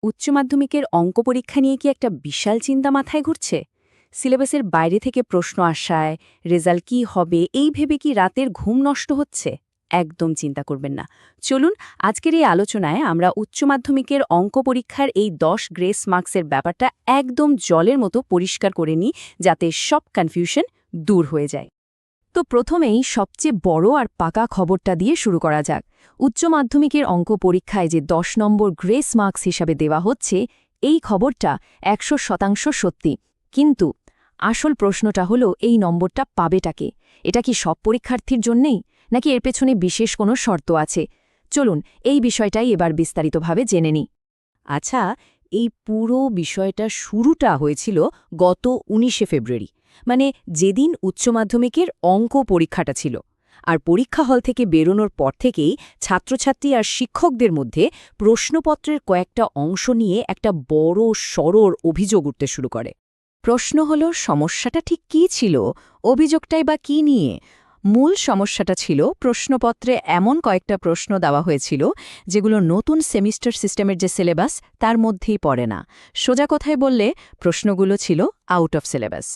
উচ্চ মাধ্যমিকের অঙ্ক পরীক্ষা নিয়ে কি একটা বিশাল চিন্তা মাথায় ঘুরছে? সিলেবাসের বাইরে থেকে প্রশ্ন আসায় রেজাল্ট কি হবে এই ভেবে কি রাতের ঘুম নষ্ট হচ্ছে? একদম চিন্তা করবেন না। চলুন, আজকের এই আলোচনায় আমরা উচ্চ মাধ্যমিকের অঙ্ক পরীক্ষার এই 10 গ্রেস মার্কসের ব্যাপারটা একদম জলের মতো পরিষ্কার করে নিই, যাতে সব কনফিউশন দূর হয়ে যায়। তো প্রথমেই সবচেয়ে বড় আর পাকা খবরটা দিয়ে শুরু করা যাক। উচ্চ মাধ্যমিকের অঙ্ক পরীক্ষায় যে 10 নম্বর গ্রেস মার্কস হিসাবে দেওয়া হচ্ছে, এই খবরটা 100% সত্যি। কিন্তু আসল প্রশ্নটা হলো, এই নম্বরটা পাবেটাকে? এটা কি সব পরীক্ষার্থীর জন্যেই, নাকি এর পেছনে বিশেষ কোনো শর্ত আছে? চলুন এই বিষয়টাই এবার বিস্তারিতভাবে জেনে নিই। আচ্ছা, এই পুরো বিষয়টা শুরুটা হয়েছিল গত 19শে ফেব্রুয়ারি, মানে যেদিন উচ্চ মাধ্যমিকের অঙ্ক পরীক্ষাটা ছিল। আর পরীক্ষা হল থেকে বেরোনোর পর থেকেই ছাত্রছাত্রী আর শিক্ষকদের মধ্যে প্রশ্নপত্রের কয়েকটা অংশ নিয়ে একটা বড় সরর অভিযোগ উঠতে শুরু করে। প্রশ্ন হলো, সমস্যাটা ঠিক কী ছিল, অভিযোগটাই বা কী নিয়ে? মূল সমস্যাটা ছিল, প্রশ্নপত্রে এমন কয়েকটা প্রশ্ন দেওয়া হয়েছিল যেগুলো নতুন সেমিস্টার সিস্টেমের যে সিলেবাস তার মধ্যেই পড়ে না। সোজা কথায় বললে, প্রশ্নগুলো ছিল আউট অফ সিলেবাস।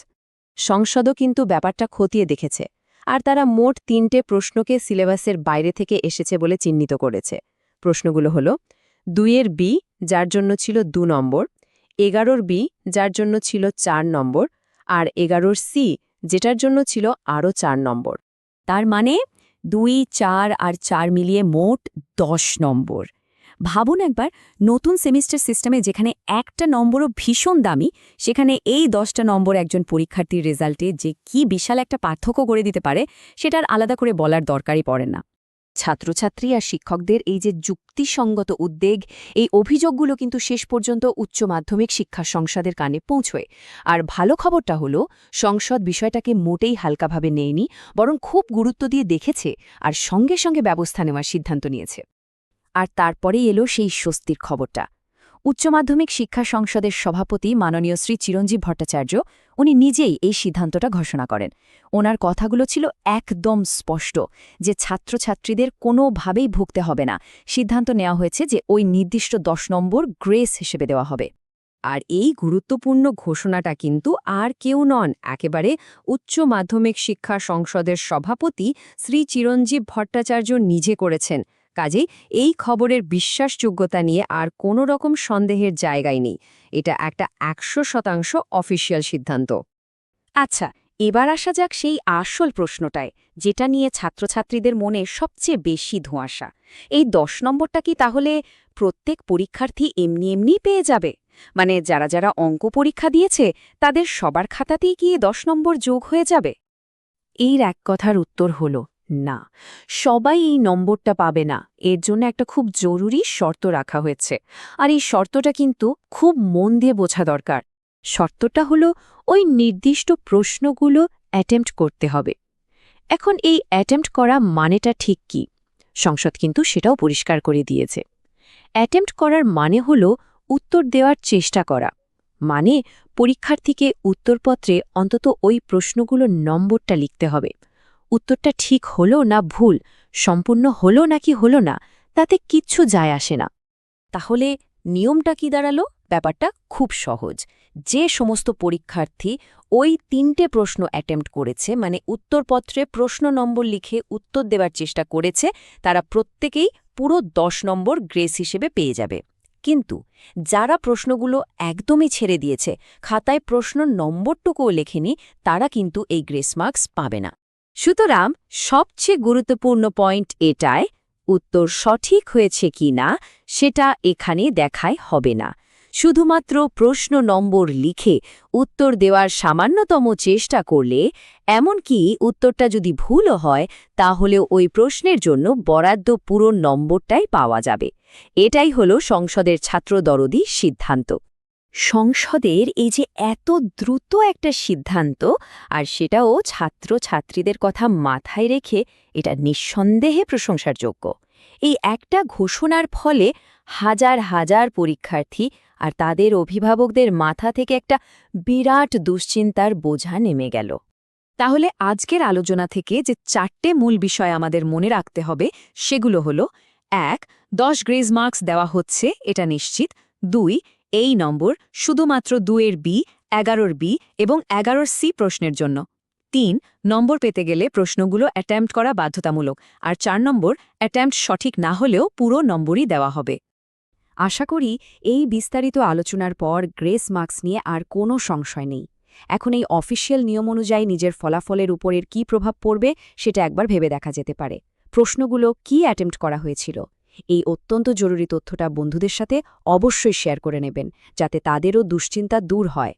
সংসদও কিন্তু ব্যাপারটা খতিয়ে দেখেছে, আর তারা মোট 3টে প্রশ্নকে সিলেবাসের বাইরে থেকে এসেছে বলে চিহ্নিত করেছে। প্রশ্নগুলো হল 2-এর বি, যার জন্য ছিল 2 নম্বর, 11-র বি, যার জন্য ছিল 4 নম্বর, আর 11-র সি, যেটার জন্য ছিল আরও 4 নম্বর। তার মানে 2, 4 আর 4 মিলিয়ে মোট 10 নম্বর। ভাবুন একবার, নতুন সেমিস্টার সিস্টেমে যেখানে একটা নম্বরও ভীষণ দামি, সেখানে এই 10টা নম্বর একজন পরীক্ষার্থীর রেজাল্টে যে কি বিশাল একটা পার্থক্য করে দিতে পারে, সেটার আলাদা করে বলার দরকারই পড়ে না। ছাত্রছাত্রী আর শিক্ষকদের এই যে যুক্তিসঙ্গত উদ্বেগ, এই অভিযোগগুলো কিন্তু শেষ পর্যন্ত উচ্চ মাধ্যমিক শিক্ষা সংসদের কানে পৌঁছয়। আর ভালো খবরটা হলো, সংসদ বিষয়টাকে মোটেই হালকাভাবে নেয়নি, বরং খুব গুরুত্ব দিয়ে দেখেছে আর সঙ্গে সঙ্গে ব্যবস্থা নেওয়ার সিদ্ধান্ত নিয়েছে। আর তারপরেই এলো সেই স্বস্তির খবরটা। উচ্চ মাধ্যমিক শিক্ষা সংসদের সভাপতি মাননীয় শ্রী চিরঞ্জীব ভট্টাচার্য, উনি নিজেই এই সিদ্ধান্তটা ঘোষণা করেন। ওনার কথাগুলো ছিল একদম স্পষ্ট যে ছাত্রছাত্রীদের কোনোভাবেই ভুগতে হবে না। সিদ্ধান্ত নেওয়া হয়েছে যে ওই নির্দিষ্ট 10 নম্বর গ্রেস হিসেবে দেওয়া হবে। আর এই গুরুত্বপূর্ণ ঘোষণাটা কিন্তু আর কেউ নন, একেবারে উচ্চ মাধ্যমিক শিক্ষা সংসদের সভাপতি শ্রী চিরঞ্জীব ভট্টাচার্য নিজে করেছেন। কাজেই এই খবরের বিশ্বাসযোগ্যতা নিয়ে আর কোনো রকম সন্দেহের জায়গাই নেই। এটা একটা 100% অফিসিয়াল সিদ্ধান্ত। আচ্ছা, এবার আসা যাক সেই আসল প্রশ্নটায়, যেটা নিয়ে ছাত্রছাত্রীদের মনে সবচেয়ে বেশি ধোঁয়াশা। এই 10 নম্বরটা কি তাহলে প্রত্যেক পরীক্ষার্থী এমনি এমনি পেয়ে যাবে? মানে যারা যারা অঙ্ক পরীক্ষা দিয়েছে তাদের সবার খাতাতেই কি 10 নম্বর যোগ হয়ে যাবে? এর এক কথার উত্তর হল না, সবাই এই নম্বরটা পাবে না। এর জন্য একটা খুব জরুরি শর্ত রাখা হয়েছে, আর এই শর্তটা কিন্তু খুব মন দিয়ে বোঝা দরকার। শর্তটা হলো, ওই নির্দিষ্ট প্রশ্নগুলো অ্যাটেম্প্ট করতে হবে। এখন এই অ্যাটেম্প্ট করা মানেটা ঠিক কি? সংসদ কিন্তু সেটাও পরিষ্কার করে দিয়েছে। অ্যাটেম্প্ট করার মানে হলো উত্তর দেওয়ার চেষ্টা করা। মানে পরীক্ষার্থীকে উত্তরপত্রে অন্তত ওই প্রশ্নগুলোর নম্বরটা লিখতে হবে। উত্তরটা ঠিক হলো না ভুল, সম্পূর্ণ হলো নাকি হলো না, তাতে কিচ্ছু যায় আসে না। তাহলে নিয়মটা কি দাঁড়ালো? ব্যাপারটা খুব সহজ। যে সমস্ত পরীক্ষার্থী ওই 3টে প্রশ্ন অ্যাটেম্প্ট করেছে, মানে উত্তরপত্রে প্রশ্ন নম্বর লিখে উত্তর দেওয়ার চেষ্টা করেছে, তারা প্রত্যেকেই পুরো 10 নম্বর গ্রেস হিসেবে পেয়ে যাবে। কিন্তু যারা প্রশ্নগুলো একদমই ছেড়ে দিয়েছে, খাতায় প্রশ্ন নম্বরটুকুও লেখেনি, তারা কিন্তু এই গ্রেস মার্কস পাবে না। সুতরাং সবচেয়ে গুরুত্বপূর্ণ পয়েন্ট এটাই, উত্তর সঠিক হয়েছে কি না সেটা এখানে দেখাই হবে না। শুধুমাত্র প্রশ্ন নম্বর লিখে উত্তর দেওয়ার সামান্যতম চেষ্টা করলে, এমনকি উত্তরটা যদি ভুলও হয়, তাহলেও ওই প্রশ্নের জন্য বরাদ্দ পুরো নম্বরটাই পাওয়া যাবে। এটাই হলো সংসদের ছাত্রদরদি সিদ্ধান্ত। সংসদের এই যে এত দ্রুত একটা সিদ্ধান্ত, আর সেটাও ছাত্রছাত্রীদের কথা মাথায় রেখে, এটা নিঃসন্দেহে প্রশংসার যোগ্য। এই একটা ঘোষণার ফলে হাজার হাজার পরীক্ষার্থী আর তাদের অভিভাবকদের মাথা থেকে একটা বিরাট দুশ্চিন্তার বোঝা নেমে গেল। তাহলে আজকের আলোচনা থেকে যে 4টে মূল বিষয় আমাদের মনে রাখতে হবে, সেগুলো হলো: 1. 10 গ্রেস মার্কস দেওয়া হচ্ছে, এটা নিশ্চিত। 2 এই নম্বর শুধুমাত্র 2-এর বি, 11-র বি এবং 11-র সি প্রশ্নের জন্য। 3 নম্বর পেতে গেলে প্রশ্নগুলো অ্যাটেম্প্ট করা বাধ্যতামূলক, আর 4 নম্বর অ্যাটেম্প্ট সঠিক না হলেও পুরো নম্বরই দেওয়া হবে। আশা করি এই বিস্তারিত আলোচনার পর গ্রেস মার্কস নিয়ে আর কোনো সংশয় নেই। এখন এই অফিসিয়াল নিয়ম অনুযায়ী নিজের ফলাফলের উপরের কী প্রভাব পড়বে সেটা একবার ভেবে দেখা যেতে পারে। প্রশ্নগুলো কি অ্যাটেম্প্ট করা হয়েছিল, এই অত্যন্ত জরুরি তথ্যটা বন্ধুদের সাথে অবশ্যই শেয়ার করে নেবেন, যাতে তাদেরও দুশ্চিন্তা দূর হয়।